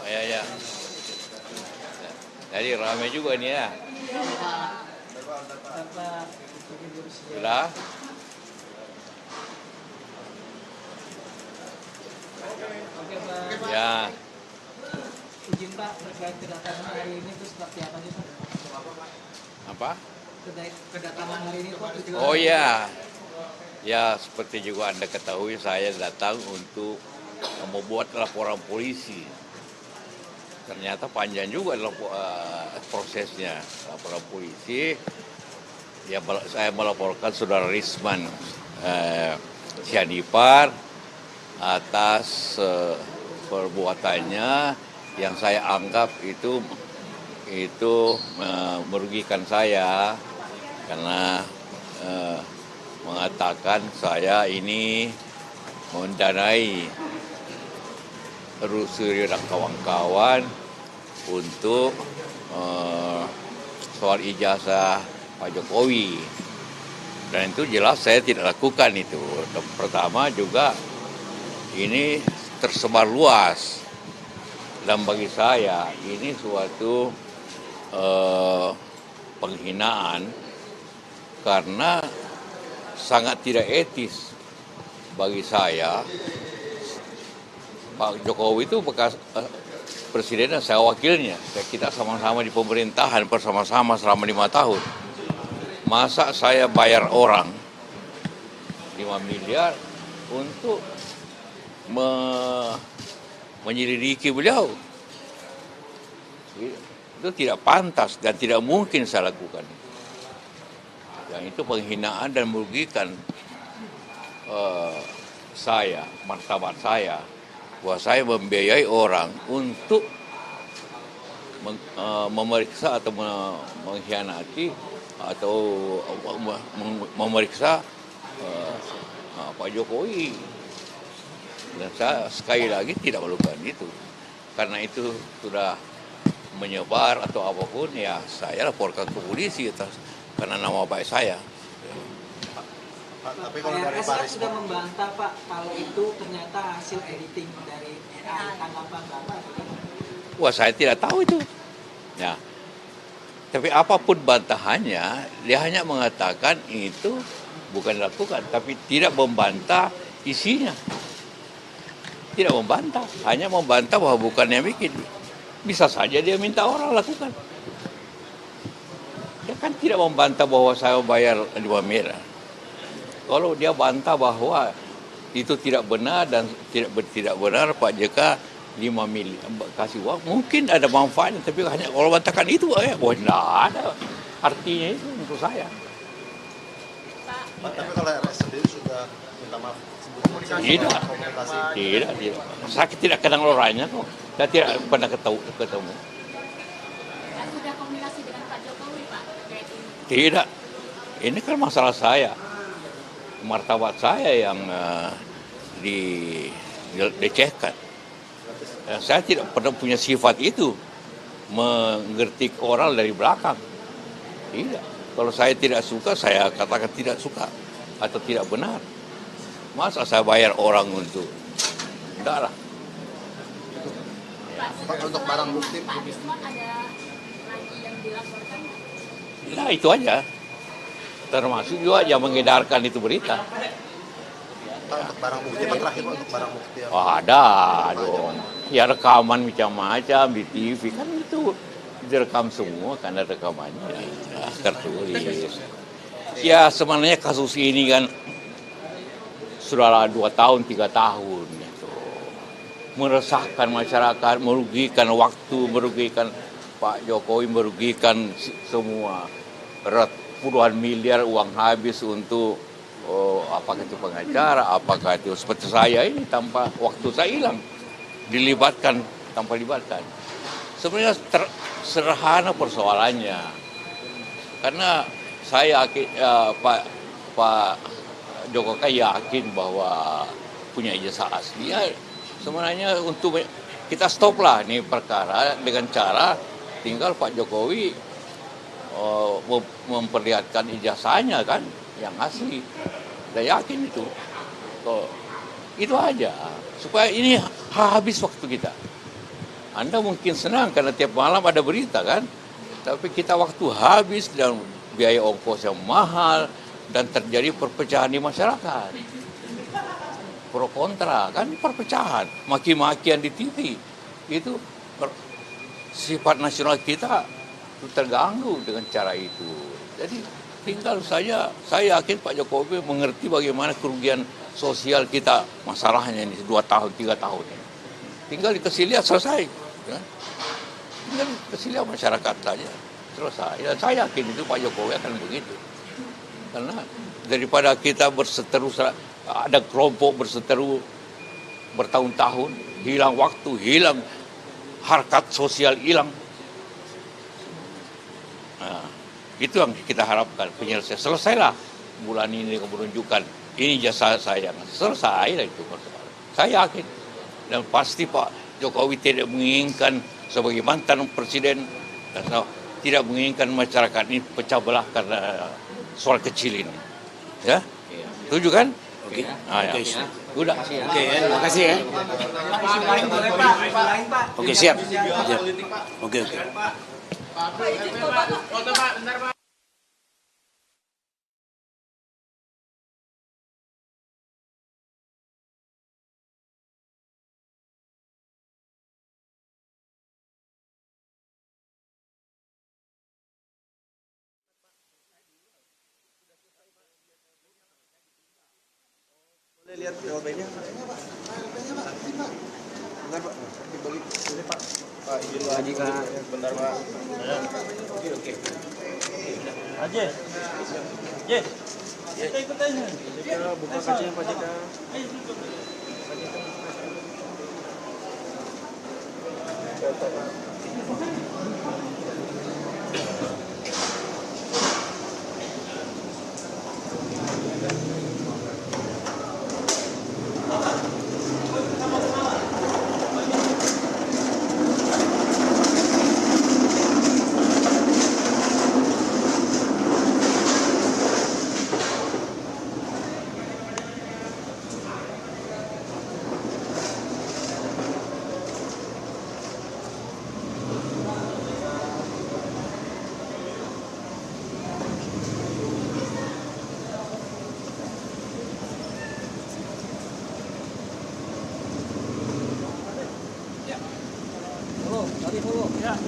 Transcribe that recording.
Ya, ya. Jadi ramai juga nih ya. Sudah. Oke, Pak. Ya. Izin Pak, terkait kedatangan hari ini itu seperti apa sih Pak? Apa? Kedatangan hari ini Pak tujuan. Oh ya. Ya, seperti juga Anda ketahui, saya datang untuk membuat laporan polisi. Ternyata panjang juga prosesnya. Laporan polisi, ya, saya melaporkan Saudara Risman Sianipar atas perbuatannya yang saya anggap itu merugikan saya, karena mengatakan saya ini mendanai Rusuri dan kawan-kawan untuk soal ijazah Pak Jokowi, dan itu jelas saya tidak lakukan itu. Pertama juga ini tersebar luas, dan bagi saya ini suatu penghinaan, karena sangat tidak etis bagi saya. Pak Jokowi itu bekas presiden dan saya wakilnya. Kita sama-sama di pemerintahan bersama-sama selama 5 tahun. Masa saya bayar orang 5 miliar untuk menyelidiki beliau? Itu tidak pantas dan tidak mungkin saya lakukan. Yang itu penghinaan dan merugikan saya, martabat saya. Bahwa saya membiayai orang untuk memeriksa atau mengkhianati atau memeriksa Pak Jokowi. Dan saya sekali lagi tidak melakukan itu. Karena itu sudah menyebar atau apapun, ya saya laporkan ke polisi karena nama baik saya. Tapi kalau dari Paris sudah membantah Pak kalau itu ternyata hasil editing dari AI. Tanggapan Bapak? Wah, saya tidak tahu itu. Ya. Tapi apapun bantahannya, dia hanya mengatakan itu bukan dilakukan, tapi tidak membantah isinya. Tidak membantah, hanya membantah bahwa bukan yang bikin. Bisa saja dia minta orang lakukan. Dia kan tidak membantah bahwa saya bayar 5 miliar. Kalau dia bantah bahwa itu tidak benar dan tidak benar Pak JK 5 miliar kasih uang, mungkin ada manfaatnya, tapi hanya kalau bantahkan itu tidak ada artinya itu untuk saya. Pak, tapi kalau RS sendiri sudah minta maaf? Tidak. Saya tidak kenal orangnya kok. Saya tidak pernah ketemu. Sudah komunikasi dengan Pak Jokowi Pak? Tidak. Ini kan masalah saya. Martabat saya yang dilecehkan. Saya tidak pernah punya sifat itu, mengerti orang dari belakang. Tidak. Kalau saya tidak suka, saya katakan tidak suka atau tidak benar. Masa saya bayar orang untuk? Enggak lah. Pak, untuk barang bukti Pak Risman ada lagi yang dilaporkan? Nah, itu aja. Termasuk juga yang mengedarkan itu berita. Pak, untuk barang bukti, Pak, terakhir Pak, untuk barang bukti yang Ada dong. Ya rekaman macam-macam di TV kan itu direkam semua, karena rekamannya tertulis. Ya sebenarnya kasus ini kan sudah 2 tahun, 3 tahun gitu. Meresahkan masyarakat, merugikan waktu, merugikan Pak Jokowi, merugikan semua. Puluhan miliar uang habis untuk apakah itu pengacara, apakah itu seperti saya ini tanpa waktu saya hilang, dilibatkan tanpa libatkan. Sebenarnya sederhana persoalannya, karena saya Pak Jokowi yakin bahwa punya ijazah asli. Ya, sebenarnya untuk kita stop lah nih perkara dengan cara tinggal Pak Jokowi memperlihatkan ijazahnya kan yang asli. Saya yakin itu. Itu aja. Supaya ini habis waktu kita. Anda mungkin senang karena tiap malam ada berita kan. Tapi kita waktu habis dan biaya ongkos yang mahal dan terjadi perpecahan di masyarakat. Pro kontra kan perpecahan, maki-makian di TV. Itu sifat nasional kita itu terganggu dengan cara itu. Jadi tinggal saja, saya yakin Pak Jokowi mengerti bagaimana kerugian sosial kita, masalahnya ini 2 tahun, 3 tahun. Tinggal dikasih lihat selesai. Ya. Tinggal dikasih lihat masyarakat saja, selesai. Dan saya yakin itu Pak Jokowi akan begitu. Karena daripada kita berseteru, ada kelompok berseteru bertahun-tahun, hilang waktu, hilang harkat sosial, hilang. Nah, itu yang kita harapkan penyelesaian. Selesailah bulan ini menunjukkan ini jasa saya. Selesai lah itu. Saya yakin dan pasti Pak Jokowi tidak menginginkan sebagai mantan presiden dan tidak menginginkan masyarakat ini pecah belah karena soal kecil ini. Ya, setuju kan? Oke. Ya. Udah. Oke, terima kasih ya. Oke, siap. Siap. Oke. Boleh lihat POB-nya? Bentar Pak, dibagi ini Pak. Pak izin Pak Haji Kak. Bentar Pak. Oke. Haji. Ye. Kita ikut aja. Kita buka kaca Pak Jika. Follow, tadi follow. Ya.